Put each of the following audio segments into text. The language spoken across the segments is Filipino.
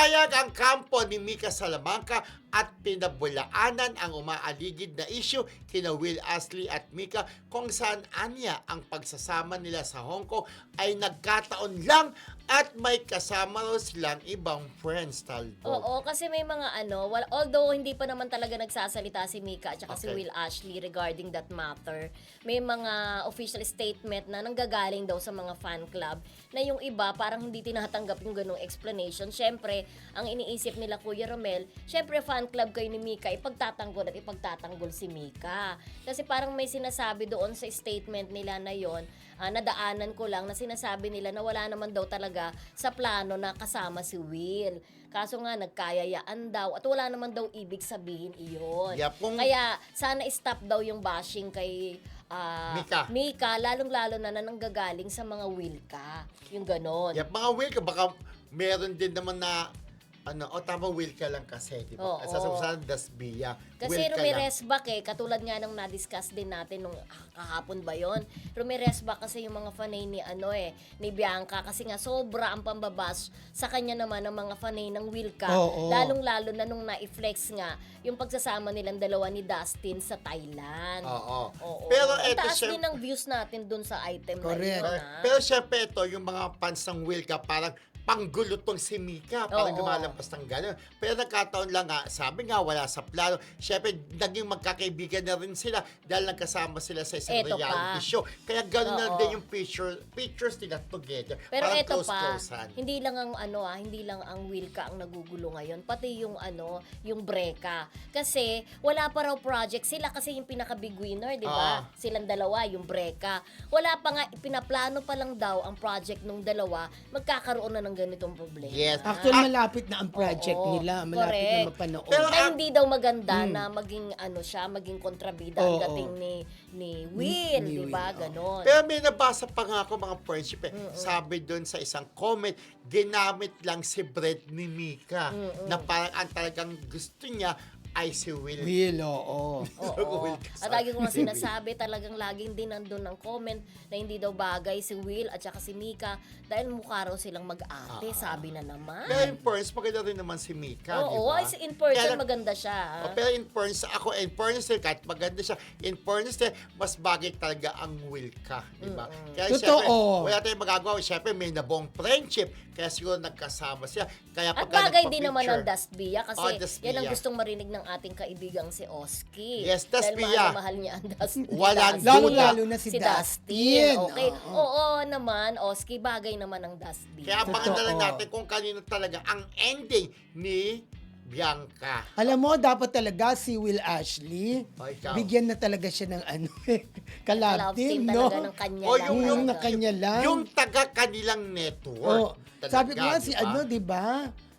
Pumayag ang kampo ni Mika Salamanca at pinabulaanan ang umaaligid na issue kina Will Astley at Mika kung saan anya ang pagsasama nila sa Hong Kong ay nagkataon lang at may kasama raw silang ibang friends, Talbot. Oo, kasi may mga although hindi pa naman talaga nagsasalita si Mika at saka si Okay. Will Ashley regarding that matter, may mga official statement na nanggagaling daw sa mga fan club na yung iba parang hindi tinatanggap yung ganung explanation. Syempre, ang iniisip nila, Kuya Romel, syempre fan club kayo ni Mika, ipagtatanggol at ipagtatanggol si Mika. Kasi parang may sinasabi doon sa statement nila na yon, nadaanan ko lang na sinasabi nila na wala naman daw talaga sa plano na kasama si Will. Kaso nga, nagkayayaan daw at wala naman daw ibig sabihin iyon. Yep, Kaya sana stop daw yung bashing kay Mika. lalong-lalo na nanggagaling sa mga Wilka. Yung ganon. Yep, mga Will ka, baka meron din naman na tama Will ka lang kasi, di ba? Oo. Sasabihin Dasbia. Kasi Will ka lang. Rumirez back katulad nga nung na-discuss din natin nung kahapon ba yon. Rumirez back kasi yung mga fanay ni Bianca kasi nga sobra ang pambabash sa kanya naman ng mga fanay ng Wilka. Oo. Lalong-lalo na nung na-flex nga yung pagsasama nilang dalawa ni Dustin sa Thailand. Oo. Oo. Pero Ang eto, taas syempre- din ng views natin dun sa item Correct. na yun. Pero syempre ito, yung mga fans ng Will ka, parang panggulo tong si Mika, parang Oo. lumalampas ng gano'n. Pero nagkataon lang nga, sabi nga, wala sa plano. Syempre, naging magkakaibigan na rin sila dahil nagkasama sila sa isang Eto reality pa. show. Kaya gano'n na Oo. din yung pictures nila together. Pero parang eto pa, close-closean. hindi lang ang hindi lang ang Wilka ang nagugulo ngayon, pati yung yung Breka. Kasi wala pa raw project sila kasi yung pinaka big winner, 'di ba? Silang dalawa, yung Breka. Wala pa nga pinaplano pa lang daw ang project nung dalawa, magkakaroon na ng ganitong problema. Yes. Actually, malapit na ang project Oo, nila. Malapit correct. na mapanood. Pero, Kaya hindi daw maganda na maging maging kontrabida ang Oo. dating ni Will, Ni 'di ba? Will, oo. Ganon. Pero may nabasa pa nga ako mga friendship. Sabi doon sa isang comment, ginamit lang si Brett ni Mika. Na parang ang talagang gusto niya ay si Will. Will, oo. Oo. Will At lagi ko nga sinasabi, talagang laging din nandun ng comment na hindi daw bagay si Will at saka si Mika dahil mukha raw silang mag-ate, sabi na naman. Pero in fairness, maganda rin naman si Mika, di Oo, ba? in person Kaya lang- maganda siya. Pero in fairness din, kahit maganda siya, in fairness din, mas bagay talaga ang Will ka, di ba? Kaya Totoo. syempre, wala tayong magagawa. Syempre, may nabong friendship, kaya siguro nagkasama siya. Kaya At pagka bagay din naman ang nagpa-picture- Dasbia kasi Dasbia. yan ang gustong marinig ng ating kaibigang si Oski. Yes, Dahil Dasbia. mahal na mahal niya ang Dasbia. Walang Lalo-lalo na si Dustin. Okay. Oo. Oo naman, Oski, bagay naman ang Dasbia. Kaya abangan na lang Totoo. natin kung kanino talaga ang ending ni Bianca. Alam mo, dapat talaga si Will Ashley, O, ikaw. bigyan na talaga siya ng Love kalab team team, no? talaga ng kanya O, lang. yung na kanya lang. Yung taga kanilang network. Oh, Talaga, sabi ko nga di si ba? di ba?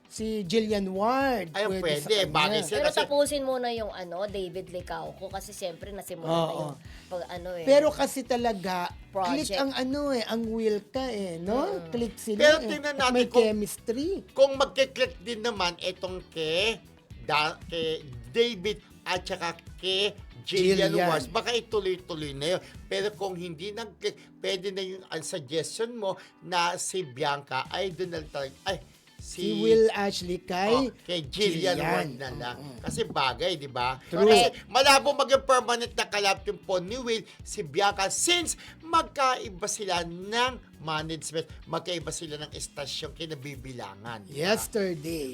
Si Jillian Ward. Ay, pwede, sa kanya. bagay siya. Pero Kasi- tapusin muna yung David Licauco kasi siyempre nasimula na Oo. yung pag Pero kasi talaga, Project. click ang ang Will ka no? Click sila. Pero tingnan natin May kung- chemistry. Kung magkiklik din naman itong kay David at saka kay Jillian Jillian. Wars, baka ituloy-tuloy na yun. Pero kung hindi nag-click, pwede na yung suggestion mo na si Bianca ay doon na talaga, Si Will Ashley kay Jillian Ward na lang. Kasi bagay, di ba? True. Kasi malabo maging permanent na kalab yung po ni Will, si Bianca, since magkaiba sila ng management, magkaiba sila ng estasyong kinabibilangan. di ba? Yesterday.